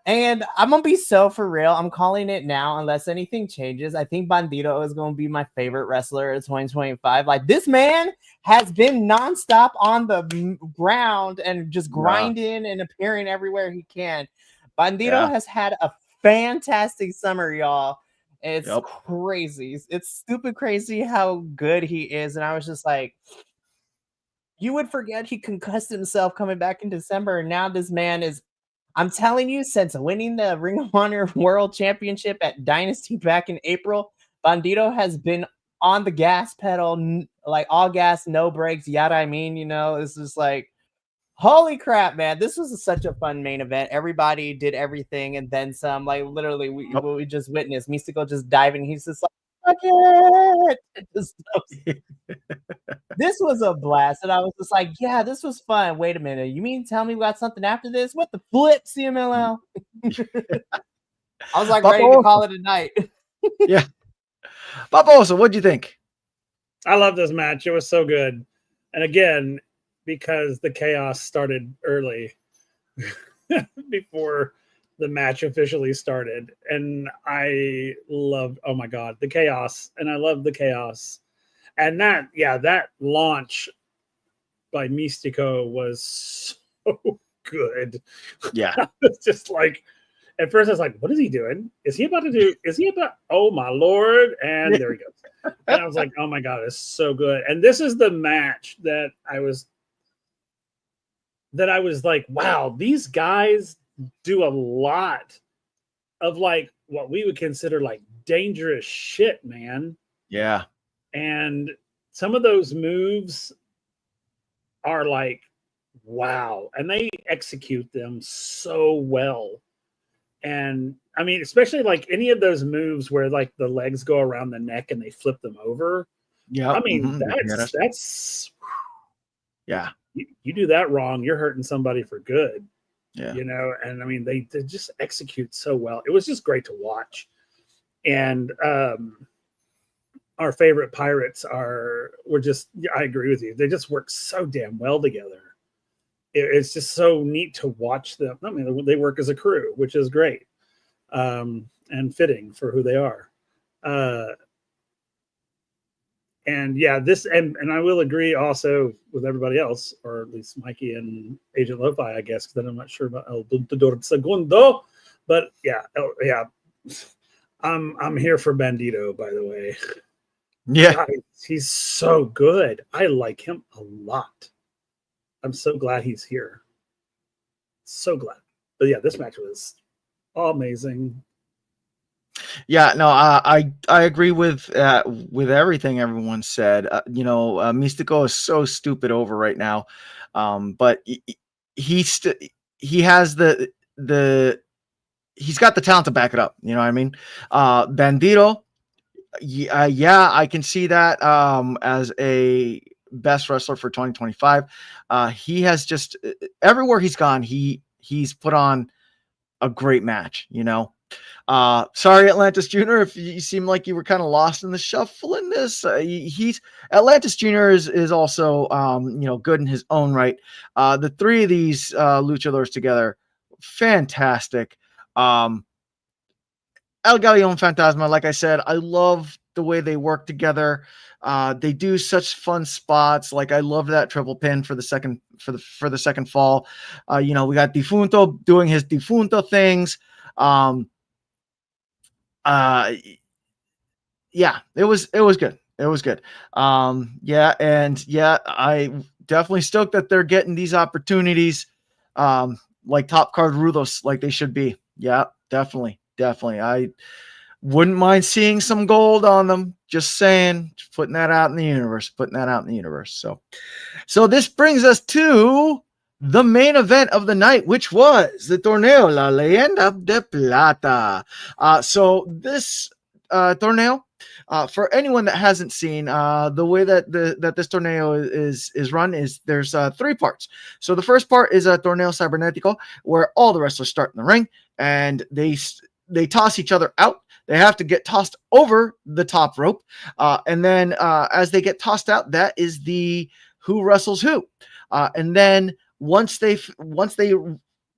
And I'm going to be so for real. I'm calling it now, unless anything changes. I think Bandito is going to be my favorite wrestler of 2025. Like, this man has been nonstop on the ground and just grinding and appearing everywhere he can. Bandito has had a fantastic summer, y'all. It's crazy. It's stupid crazy how good he is. And I was just like, you would forget he concussed himself coming back in December. And now this man is, I'm telling you, since winning the Ring of Honor World Championship at Dynasty back in April, Bandito has been on the gas pedal, like all gas, no brakes. Yada, I mean, it's just like, holy crap, man. This was such a fun main event. Everybody did everything and then some. Like, literally, we just witnessed Místico just diving. He's just like, fuck it. This was a blast. And I was just like, yeah, this was fun. Wait a minute. You mean tell me we got something after this? What the flip, CMLL? I was like ready to call it a night. Yeah. Paposa, what'd you think? I love this match. It was so good. And again, because the chaos started early before the match officially started. And I loved, oh my God, the chaos. And I love the chaos. And that launch by Místico was so good. Yeah. It's just like, at first I was like, what is he doing? Oh my Lord. And there he goes. And I was like, oh my God, it's so good. And this is the match that I was like, wow, these guys do a lot of like what we would consider like dangerous shit, man. Yeah. And some of those moves are like, wow. And they execute them so well. And I mean, especially like any of those moves where like the legs go around the neck and they flip them over. Yeah. I mean, that's yeah. you do that wrong, you're hurting somebody for good. Yeah. You know, and I mean, they just execute so well. It was just great to watch. And our favorite pirates were just, I agree with you. They just work so damn well together. It's just so neat to watch them. I mean, they work as a crew, which is great and fitting for who they are. And yeah, and I will agree also with everybody else, or at least Mikey and Agent Lo-Fi, I guess, because I'm not sure about El Luchador Segundo. But yeah, I'm here for Bandito, by the way. Yeah. God, he's so good. I like him a lot. I'm so glad he's here. So glad. But yeah, this match was amazing. Yeah, no, I agree with everything everyone said. Mystico is so stupid over right now, but he has he's got the talent to back it up. You know what I mean? Bandito, yeah, I can see that as a best wrestler for 2025. He has just everywhere he's gone, he's put on a great match. You know. Sorry, Atlantis Jr., if you seem like you were kind of lost in the shuffle in this. He's Atlantis Jr. is also good in his own right. The three of these luchadors together, fantastic. El Galeon Fantasma, like I said, I love the way they work together. They do such fun spots. Like I love that triple pin for the second fall. We got Defunto doing his Defunto things. Yeah, it was good. It was good. I definitely stoked that they're getting these opportunities, like top card Rudos, like they should be. Yeah, definitely. I wouldn't mind seeing some gold on them. Just saying, putting that out in the universe. So this brings us to the main event of the night, which was the Torneo La Leyenda de Plata. So this torneo, for anyone that hasn't seen, the way that this torneo is run is there's 3 parts. So the first part is a torneo cibernetico, where all the wrestlers start in the ring and they toss each other out. They have to get tossed over the top rope, and then as they get tossed out, that is the who wrestles who. And then once they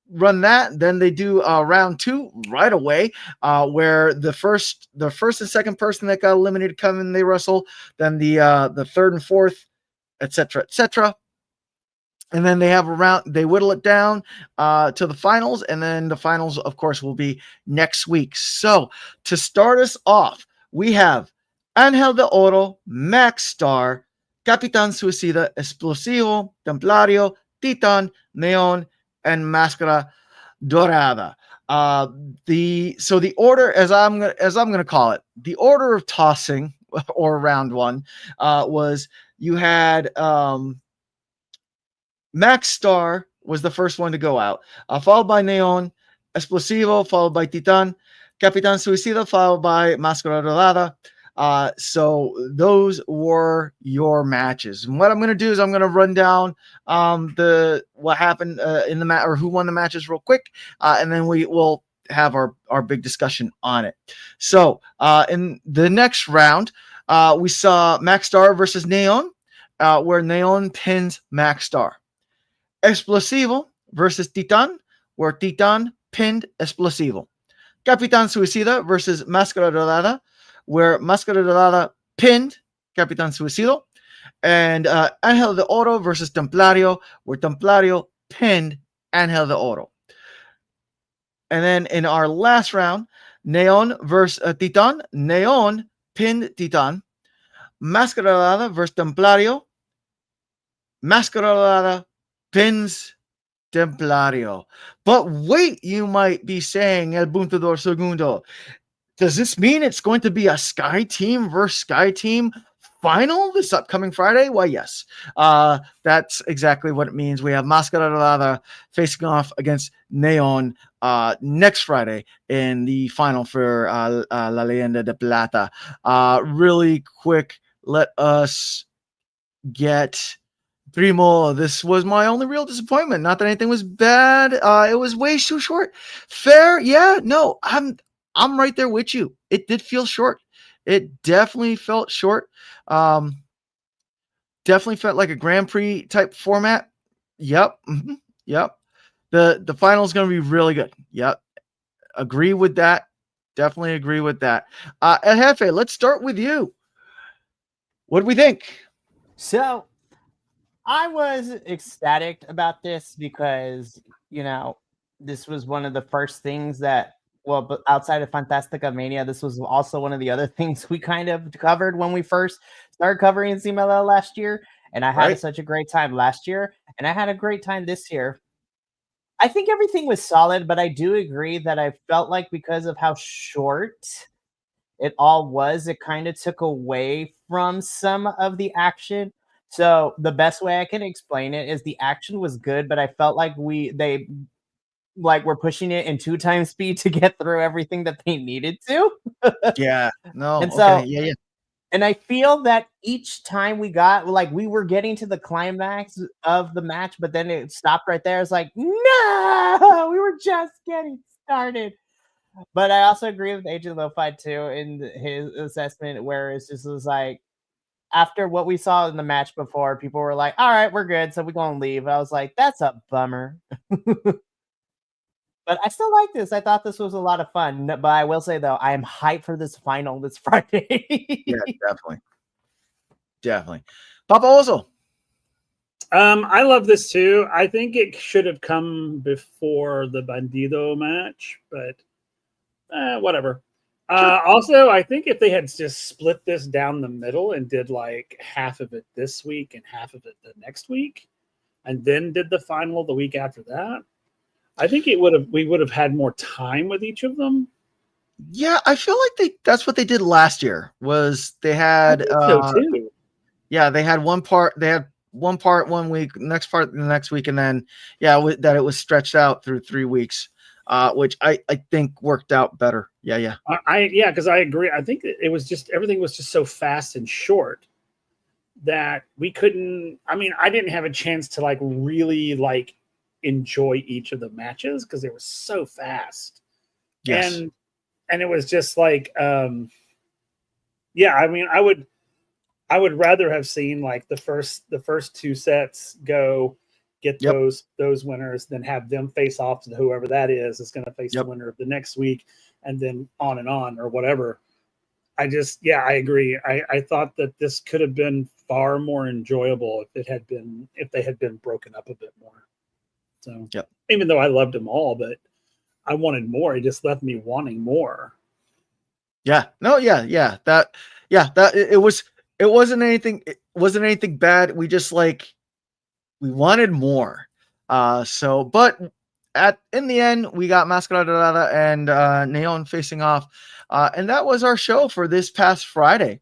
run that, then they do round 2 right away, where the first and second person that got eliminated come in, they wrestle. Then the third and fourth, etc. And then they have a round, they whittle it down to the finals, and then the finals, of course, will be next week. So to start us off, we have Angel de Oro, Max Star, Capitan Suicida, Explosivo, Templario, Titan, Neon, and Máscara Dorada. The order, as I'm gonna call it, the order of tossing or round 1 was you had Max Star was the first one to go out, followed by Neon, Explosivo, followed by Titan, Capitan Suicida, followed by Máscara Dorada. So those were your matches. And what I'm going to do is I'm going to run down what happened in the match, or who won the matches real quick, and then we will have our big discussion on it. So in the next round, we saw Max Star versus Neon, where Neon pins Max Star. Explosivo versus Titan, where Titan pinned Explosivo. Capitan Suicida versus Máscara Dorada, where Máscara Dorada pinned Capitan Suicido. And Angel de Oro versus Templario, where Templario pinned Angel de Oro. And then in our last round, Neon versus Titan. Neon pinned Titan. Máscara Dorada versus Templario. Máscara Dorada pins Templario. But wait, you might be saying, El Buntador Segundo, does this mean it's going to be a Sky Team versus Sky Team final this upcoming Friday? Why, yes. That's exactly what it means. We have Máscara Dorada facing off against Neon next Friday in the final for La Leyenda de Plata. Really quick let us get Primo. This was my only real disappointment. Not that anything was bad. It was way too short. Fair, yeah. No, I'm right there with you. It did feel short. It definitely felt short. Definitely felt like a Grand Prix type format. Yep. Yep. The final is going to be really good. Yep. Agree with that. Definitely agree with that. El Jefe, let's start with you. What do we think? So I was ecstatic about this because, this was one of the first things that, well, but outside of Fantastica Mania, this was also one of the other things we kind of covered when we first started covering CMLL last year. And I had such a great time last year, and I had a great time this year. I think everything was solid, but I do agree that I felt like because of how short it all was, it kind of took away from some of the action. So the best way I can explain it is the action was good, but I felt like they were pushing it in 2 times speed to get through everything that they needed to. Yeah. No. And Okay. so Yeah. and I feel that each time we were getting to the climax of the match, but then it stopped right there. It's like, no, we were just getting started. But I also agree with Agent Lo-Fi too in his assessment, where it was like, after what we saw in the match before, people were like, all right, we're good, so we're gonna leave. I was like, that's a bummer. But I still like this. I thought this was a lot of fun. But I will say though, I am hyped for this final this Friday. Yeah, definitely. Papa also. I love this too. I think it should have come before the Bandido match, but whatever. Also, I think if they had just split this down the middle and did like half of it this week and half of it the next week, and then did the final the week after that, I think we would have had more time with each of them. Yeah, I feel like that's what they did last year. Was they had so too. Yeah, they had one part. They had one part 1 week, next part the next week, and then that it was stretched out through 3 weeks, which I think worked out better. Yeah. Because I agree. I think it was just everything was just so fast and short that we couldn't. I mean, I didn't have a chance to really enjoy each of the matches because they were so fast. Yes. And it was just like, I mean, I would rather have seen the first 2 sets go get those winners than have them face off to whoever that is going to face the winner of the next week, and then on or whatever. I agree. I thought that this could have been far more enjoyable if they had been broken up a bit more. So even though I loved them all, but I wanted more. It just left me wanting more. Yeah. No. Yeah. That it wasn't anything. It wasn't anything bad. We just we wanted more. But in the end, we got Mascara Dorada and Neon facing off, and that was our show for this past Friday.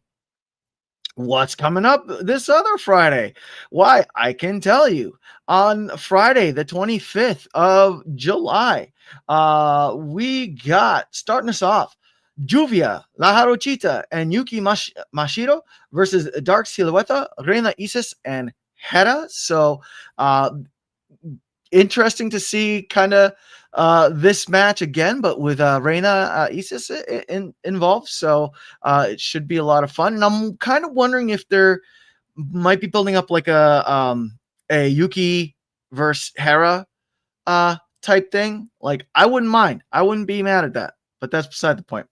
What's coming up this other Friday? Why, I can tell you. On Friday, the 25th of July, we got, starting us off, Juvia, La Jarochita, and Yuki Mashiro versus Dark Silueta, Reina Isis, and Hera. So, interesting to see kind of this match again, but with Reina Isis involved. So it should be a lot of fun. And I'm kind of wondering if they're might be building up a Yuki versus Hera type thing. I wouldn't mind. I wouldn't be mad at that. But that's beside the point.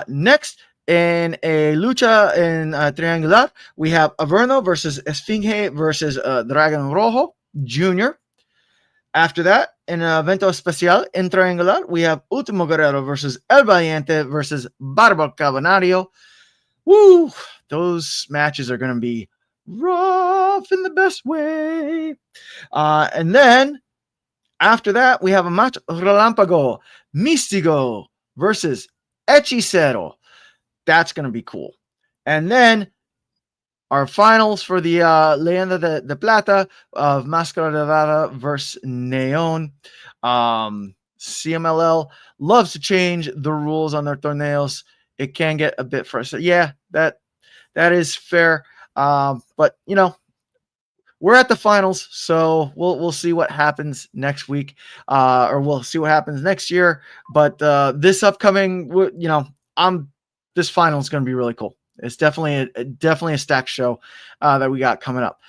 Next, in a lucha in triangular, we have Averno versus Esfinge versus Dragon Rojo Jr. After that, in an evento especial in triangular, we have Ultimo Guerrero versus El Valiente versus Barba Cavernario. Woo! Those matches are going to be rough in the best way. And then, after that, we have a match Relampago, Místico versus Hechicero. That's going to be cool. And then, our finals for the Leyenda de Plata of Máscara Dorada versus Neon. CMLL loves to change the rules on their torneos. It can get a bit frustrating. Yeah, That is fair. But you know, we're at the finals, so we'll see what happens next week, or we'll see what happens next year. But this upcoming, you know, this final is going to be really cool. It's definitely a stacked show that we got coming up,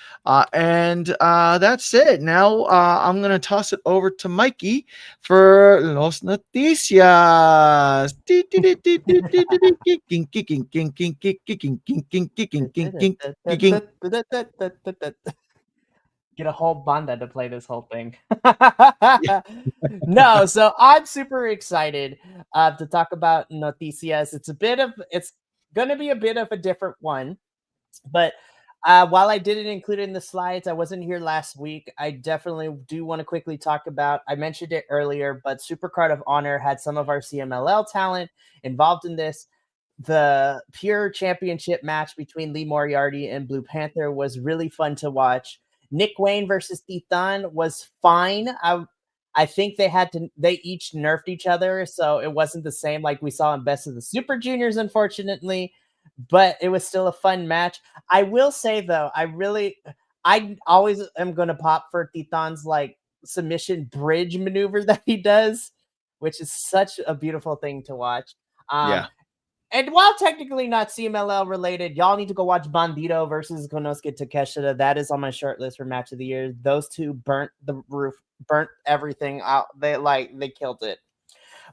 and that's it. Now I'm going to toss it over to Mikey for Los Noticias. Get a whole banda to play this whole thing. No, so I'm super excited to talk about Noticias. It's gonna be a bit of a different one, but while I didn't include it in the slides, I wasn't here last week. I definitely do want to quickly talk about. I mentioned it earlier, but Supercard of Honor had some of our CMLL talent involved in this. The pure championship match between Lee Moriarty and Blue Panther was really fun to watch. Nick Wayne versus Titan was fine. I think they each nerfed each other, so it wasn't the same like we saw in Best of the Super Juniors, unfortunately, but it was still a fun match. I will say though, I always am gonna pop for Titan's like submission bridge maneuver that he does, which is such a beautiful thing to watch. Yeah. And while technically not CMLL related, y'all need to go watch Bandito versus Konosuke Takeshita. That is on my short list for match of the year. Those two burnt the roof, burnt everything out. They killed it.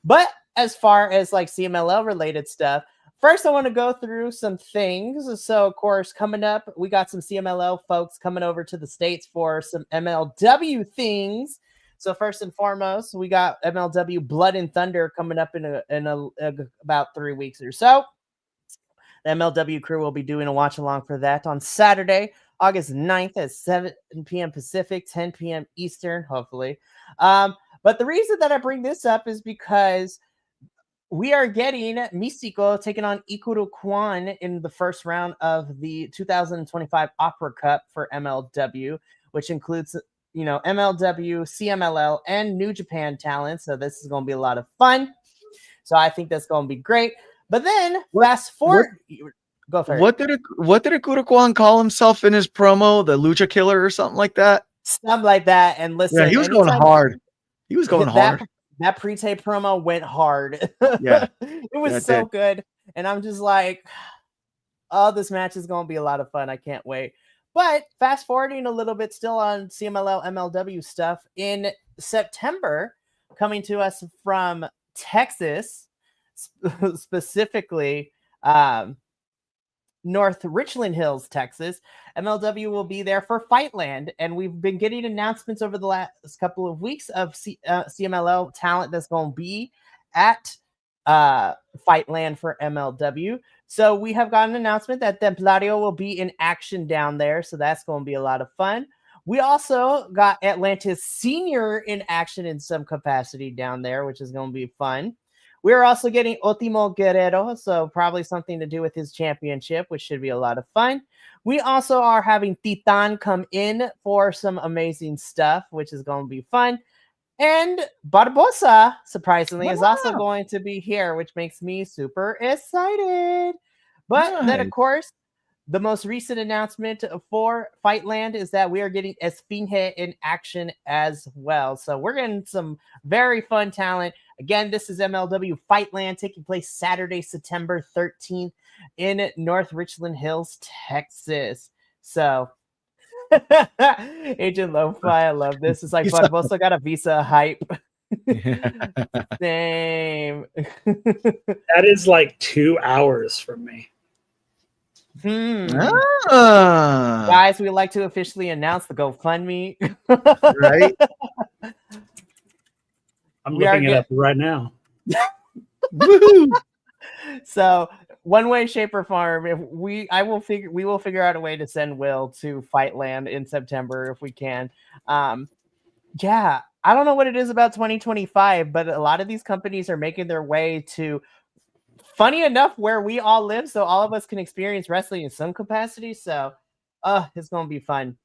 But as far as like CMLL related stuff, first I want to go through some things. So of course, coming up, we got some CMLL folks coming over to the States for some MLW things. So first and foremost, we got MLW Blood and Thunder coming up in about 3 weeks or so. The MLW crew will be doing a watch along for that on Saturday, August 9th at 7 p.m. Pacific, 10 p.m. Eastern, hopefully. But the reason that I bring this up is because we are getting Místico taking on Ikuru Kwan in the first round of the 2025 Opera Cup for MLW, which includes MLW, CMLL, and New Japan talent. So this is going to be a lot of fun. So I think that's going to be great. But then fast forward. Go for it. What did Ikuru Kwan call himself in his promo? The Lucha Killer or something like that? Something like that. And listen, yeah, he was going hard. He was going hard. That pre-tape promo went hard. Yeah. It was so good. And I'm just like, oh, this match is going to be a lot of fun. I can't wait. But fast forwarding a little bit still on CMLL MLW stuff, in September, coming to us from Texas, specifically North Richland Hills, Texas, MLW will be there for Fightland. And we've been getting announcements over the last couple of weeks of CMLL talent that's going to be at Fightland for MLW. So we have got an announcement that Templario will be in action down there. So that's going to be a lot of fun. We also got Atlantis Senior in action in some capacity down there, which is going to be fun. We're also getting Ultimo Guerrero, so probably something to do with his championship, which should be a lot of fun. We also are having Titan come in for some amazing stuff, which is going to be fun. And Barbosa, surprisingly, is also going to be here, which makes me super excited. But then, of course, the most recent announcement for Fightland is that we are getting Esfinge in action as well. So we're getting some very fun talent. Again, this is MLW Fightland taking place Saturday, September 13th in North Richland Hills, Texas. So Agent Lo-Fi, I love this. It's like Barbosa got a visa hype. Same. That is like 2 hours from me. Guys, we'd like to officially announce the GoFundMe. Right? I'm looking it up right now. So, one way, shape, or form, we will figure out a way to send Will to Fightland in September if we can. Yeah, I don't know what it is about 2025, but a lot of these companies are making their way to, funny enough, where we all live, so all of us can experience wrestling in some capacity. So, it's gonna be fun.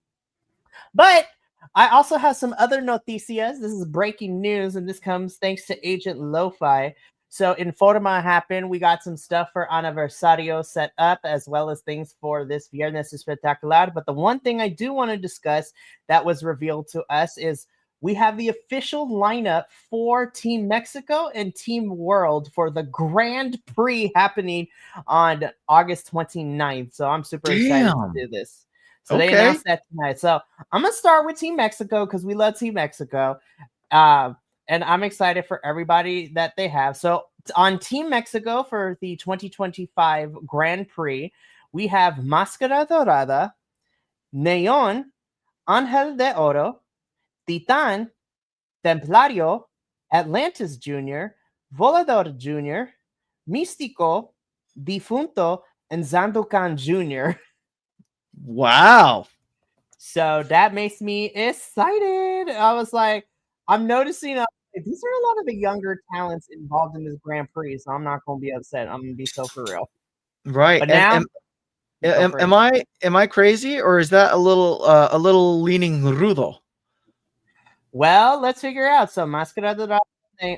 But I also have some other noticias. This is breaking news, and this comes thanks to Agent Lo-Fi. So Informa happened. We got some stuff for Aniversario set up, as well as things for this Viernes Espectacular. But the one thing I do want to discuss that was revealed to us is we have the official lineup for Team Mexico and Team World for the Grand Prix happening on August 29th. So I'm super excited to do this. So they announced that tonight. So I'm going to start with Team Mexico because we love Team Mexico. And I'm excited for everybody that they have. So on Team Mexico for the 2025 Grand Prix, we have Máscara Dorada, Neon, Ángel de Oro, Titan, Templario, Atlantis Jr., Volador Jr., Místico, Difunto, and Zandokan Jr. Wow. So that makes me excited. I was like, I'm noticing these are a lot of the younger talents involved in this Grand Prix, so I'm not going to be upset. I'm going to be so for real. Right. But now, am I crazy, or is that a little leaning rudo? Well, let's figure out. So Máscara Dorada,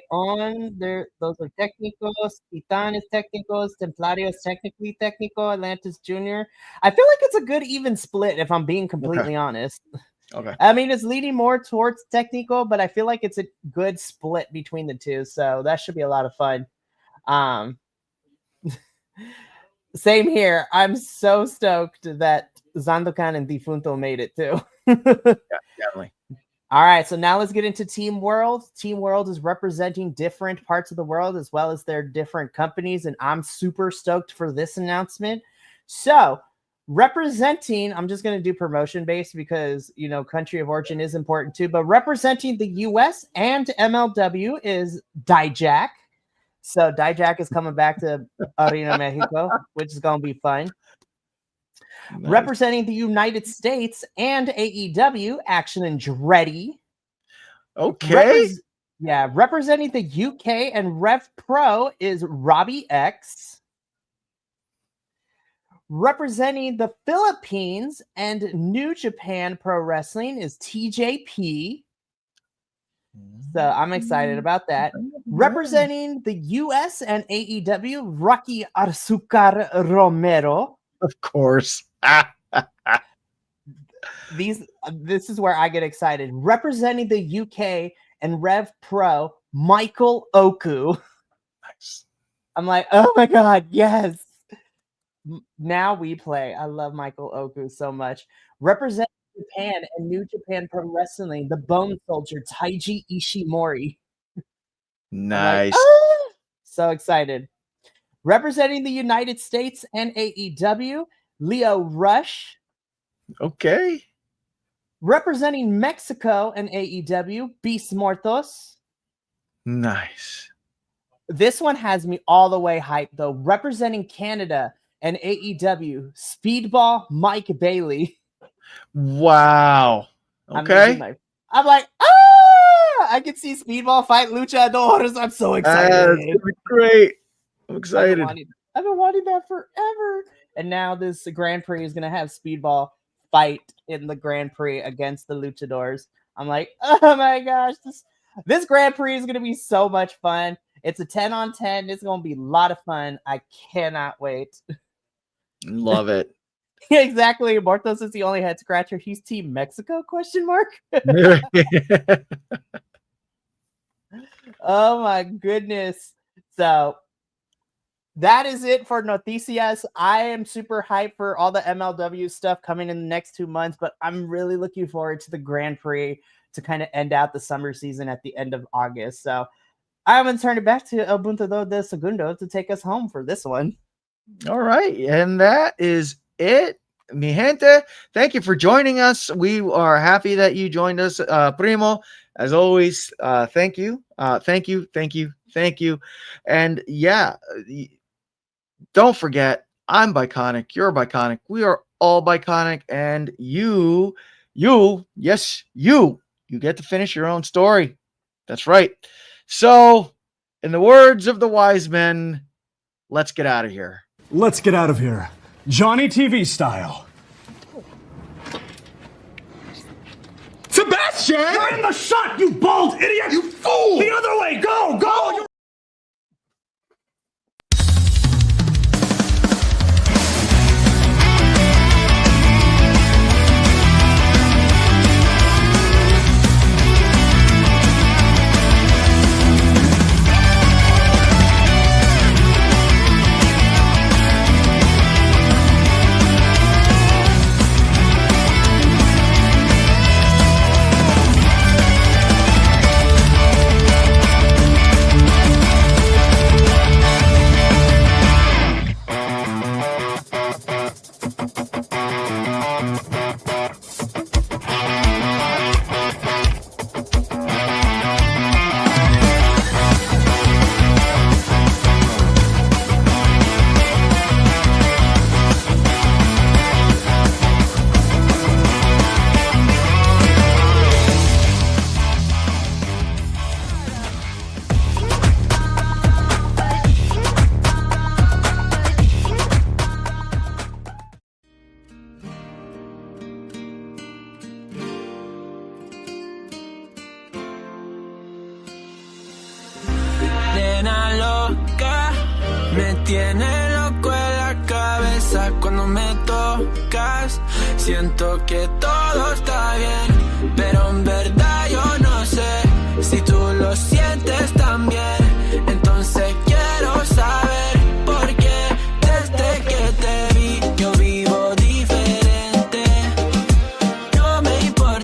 on there, those are técnicos. Titan is técnicos. Templario is technically técnico. Atlantis Jr. I feel like it's a good even split, if I'm being completely honest. Okay. I mean, it's leading more towards technical, but I feel like it's a good split between the two. So that should be a lot of fun. Same here. I'm so stoked that Zandokan and Difunto made it too. Yeah, definitely. All right, so now let's get into Team World. Team World is representing different parts of the world as well as their different companies, and I'm super stoked for this announcement. So representing, I'm just going to do promotion based because, you know, country of origin is important too, but representing the US and MLW is Dijak. So Dijak is coming back to Arena Mexico, which is going to be fun. Nice. Representing the United States and AEW, Action Andretti. Okay. Representing the UK and Rev Pro is Robbie X. Representing the Philippines and New Japan Pro Wrestling is TJP. So I'm excited about that. Representing the US and AEW, Rocky Arzucar Romero. Of course. This is where I get excited. Representing the UK and Rev Pro, Michael Oku. Nice. I'm like, oh my God, yes. Now we play. I love Michael Oku so much. Representing Japan and New Japan Pro Wrestling, the Bone Soldier, Taiji Ishimori. Nice. Like, ah! So excited. Representing the United States and AEW, Leo Rush. Okay. Representing Mexico and AEW, Beast Mortos. Nice. This one has me all the way hyped, though. Representing Canada and AEW, Speedball Mike Bailey. Wow. Okay. I'm like, I can see Speedball fight Luchadores. I'm so excited. It's great. I'm excited. I've been wanting that forever. And now this Grand Prix is going to have Speedball fight in the Grand Prix against the Luchadors. I'm like, oh my gosh, this Grand Prix is going to be so much fun. It's a 10-on-10. It's going to be a lot of fun. I cannot wait. Love it. Exactly. Mortos is the only head scratcher. He's Team Mexico? ? Oh my goodness. So that is it for Noticias. I am super hyped for all the MLW stuff coming in the next 2 months, but I'm really looking forward to the Grand Prix to kind of end out the summer season at the end of August. So I'm going to turn it back to El Buntador de Segundo to take us home for this one. All right. And that is it, mi gente. Thank you for joining us. We are happy that you joined us, Primo. As always, thank you. Thank you. And yeah, don't forget, I'm Biconic. You're Biconic. We are all Biconic. And you get to finish your own story. That's right. So, in the words of the wise men, let's get out of here. Let's get out of here. Johnny TV style. Sebastian! You're in the shot, you bald idiot! You fool! The other way! Go! Me tiene loco en la cabeza cuando me tocas. Siento que todo está bien, pero en verdad yo no sé si tú